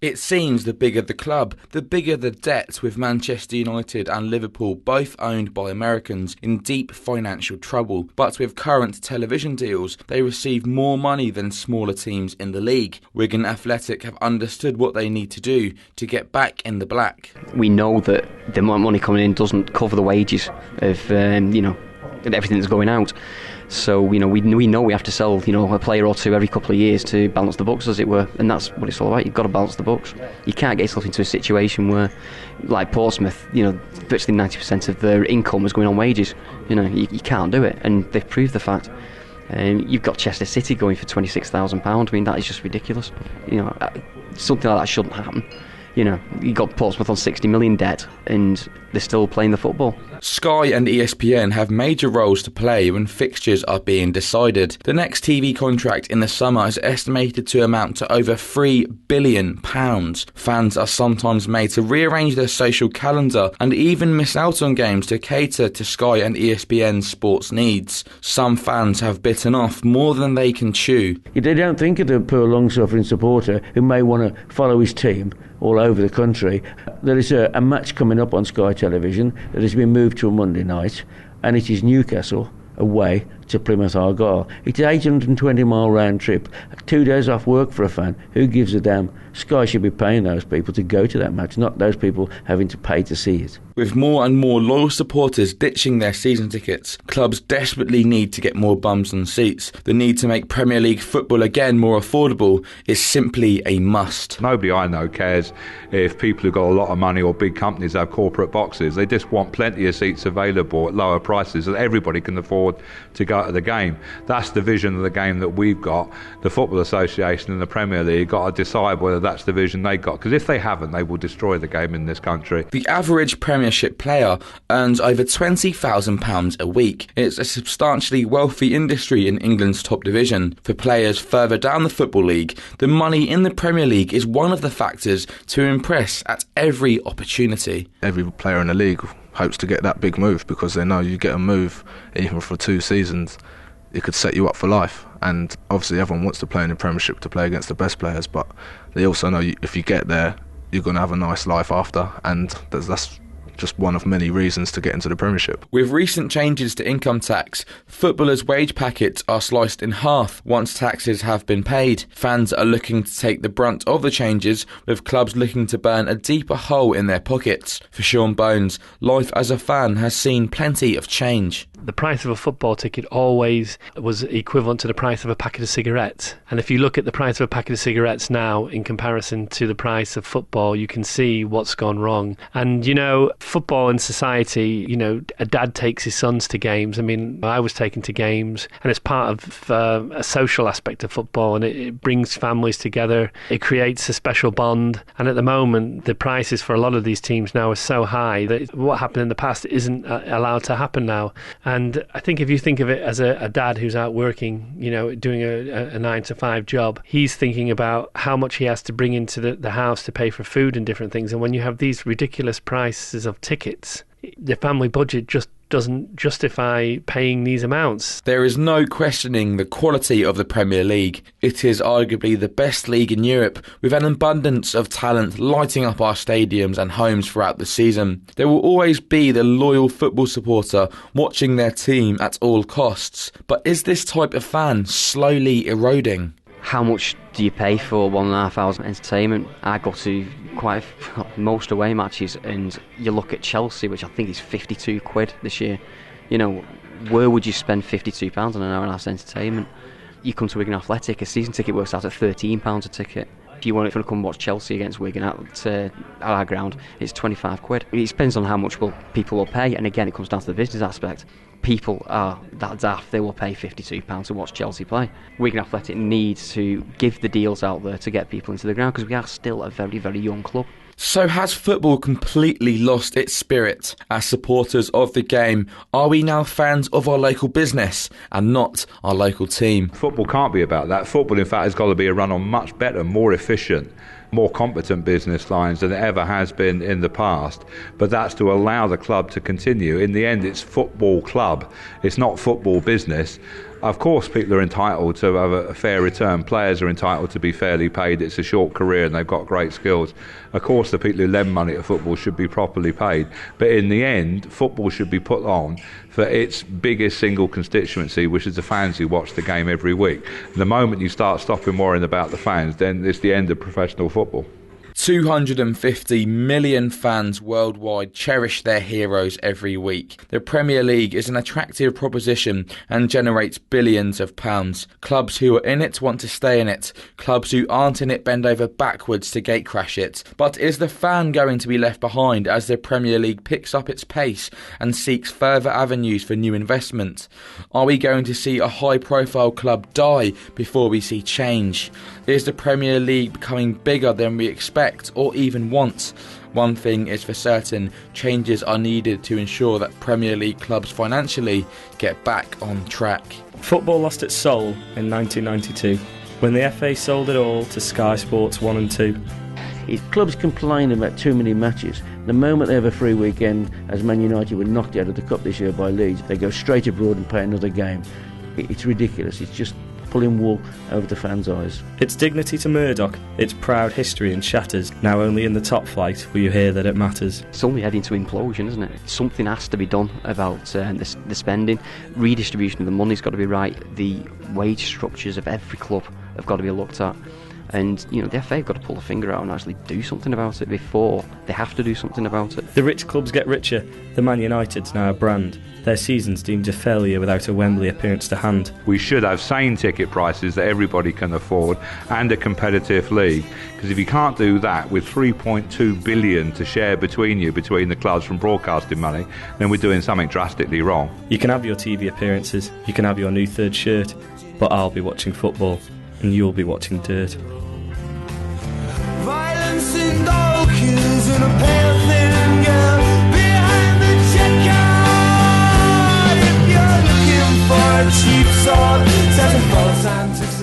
It seems the bigger the club, the bigger the debt, with Manchester United and Liverpool both owned by Americans in deep financial trouble. But with current television deals, they receive more money than smaller teams in the league. Wigan Athletic have understood what they need to do to get back in the black. We know that the money coming in doesn't cover the wages of, everything that's going out. So, we know we have to sell, a player or two every couple of years to balance the books, as it were. And that's what it's all about. You've got to balance the books. You can't get yourself into a situation where, like Portsmouth, virtually 90% of their income is going on wages. You can't do it. And they've proved the fact. You've got Chester City going for £26,000. I mean, that is just ridiculous. Something like that shouldn't happen. You got Portsmouth on 60 million debt and they're still playing the football. Sky and ESPN have major roles to play when fixtures are being decided. The next TV contract in the summer is estimated to amount to over £3 billion. Fans are sometimes made to rearrange their social calendar and even miss out on games to cater to Sky and ESPN's sports needs. Some fans have bitten off more than they can chew. They don't think of the poor long-suffering supporter who may want to follow his team all over the country. There is a match coming up on Sky Television that has been moved to a Monday night, and it is Newcastle away to Plymouth Argyle. It's an 820-mile round trip, 2 days off work for a fan. Who gives a damn? Sky should be paying those people to go to that match, not those people having to pay to see it. With more and more loyal supporters ditching their season tickets, clubs desperately need to get more bums on seats. The need to make Premier League football again more affordable is simply a must. Nobody I know cares if people who've got a lot of money or big companies have corporate boxes. They just want plenty of seats available at lower prices that everybody can afford to go to the game. That's the vision of the game that we've got. The Football Association and the Premier League got to decide whether that's the vision they got, because if they haven't, they will destroy the game in this country. The average Premiership player earns over £20,000 a week. It's a substantially wealthy industry in England's top division. For players further down the Football League, the money in the Premier League is one of the factors to impress at every opportunity. Every player in the league hopes to get that big move, because they know you get a move even for 2 seasons, it could set you up for life. And obviously everyone wants to play in the Premiership to play against the best players, but they also know if you get there, you're going to have a nice life after, and that's just one of many reasons to get into the Premiership. With recent changes to income tax, footballers' wage packets are sliced in half once taxes have been paid. Fans are looking to take the brunt of the changes, with clubs looking to burn a deeper hole in their pockets. For Sean Bones, life as a fan has seen plenty of change. The price of a football ticket always was equivalent to the price of a packet of cigarettes. And if you look at the price of a packet of cigarettes now in comparison to the price of football, you can see what's gone wrong. And, football in society, a dad takes his sons to games. I mean, I was taken to games, and it's part of a social aspect of football, and it brings families together. It creates a special bond. And at the moment, the prices for a lot of these teams now are so high that what happened in the past isn't allowed to happen now. And I think if you think of it as a dad who's out working, doing a 9-to-5 job, he's thinking about how much he has to bring into the house to pay for food and different things. And when you have these ridiculous prices of tickets, the family budget just doesn't justify paying these amounts. There is no questioning the quality of the Premier League. It is arguably the best league in Europe, with an abundance of talent lighting up our stadiums and homes throughout the season. There will always be the loyal football supporter watching their team at all costs. But is this type of fan slowly eroding? How much do you pay for 1.5 hours of entertainment? I go to most away matches, and you look at Chelsea, which I think is £52 this year. Where would you spend £52 on an hour and a half's entertainment? You come to Wigan Athletic, a season ticket works out at £13 a ticket. If you want to come watch Chelsea against Wigan at our ground, it's £25. It depends on how much people will pay, and again, it comes down to the business aspect. People are that daft, they will pay £52 to watch Chelsea play. Wigan Athletic needs to give the deals out there to get people into the ground, because we are still a very, very young club. So has football completely lost its spirit? As supporters of the game, are we now fans of our local business and not our local team? Football can't be about that. Football, in fact, has got to be run on much better, more efficient, more competent business lines than it ever has been in the past. But that's to allow the club to continue. In the end, it's football club. It's not football business. Of course, people are entitled to have a fair return. Players are entitled to be fairly paid. It's a short career and they've got great skills. Of course, the people who lend money to football should be properly paid. But in the end, football should be put on for its biggest single constituency, which is the fans who watch the game every week. The moment you start stopping worrying about the fans, then it's the end of professional football. 250 million fans worldwide cherish their heroes every week. The Premier League is an attractive proposition and generates billions of pounds. Clubs who are in it want to stay in it. Clubs who aren't in it bend over backwards to gatecrash it. But is the fan going to be left behind as the Premier League picks up its pace and seeks further avenues for new investment? Are we going to see a high-profile club die before we see change? Is the Premier League becoming bigger than we expect or even want? One thing is for certain, changes are needed to ensure that Premier League clubs financially get back on track. Football lost its soul in 1992 when the FA sold it all to Sky Sports 1 and 2. If clubs complain about too many matches, the moment they have a free weekend, as Man United were knocked out of the Cup this year by Leeds, they go straight abroad and play another game. It's ridiculous. It's just pulling wool over the fans' eyes. Its dignity to Murdoch, its proud history in shatters, now only in the top flight will you hear that it matters. It's only heading to implosion, isn't it? Something has to be done about the spending. Redistribution of the money's got to be right. The wage structures of every club have got to be looked at. And, you know, the FA have got to pull the finger out and actually do something about it before they have to do something about it. The rich clubs get richer. The Man United's now a brand. Their season's deemed a failure without a Wembley appearance to hand. We should have sane ticket prices that everybody can afford and a competitive league. Because if you can't do that with 3.2 billion to share between the clubs from broadcasting money, then we're doing something drastically wrong. You can have your TV appearances, you can have your new third shirt, but I'll be watching football and you'll be watching dirt. Violence in dark hills and a pale thin girl behind the checkout. If you're looking for a cheap sword, 7 bolts and 6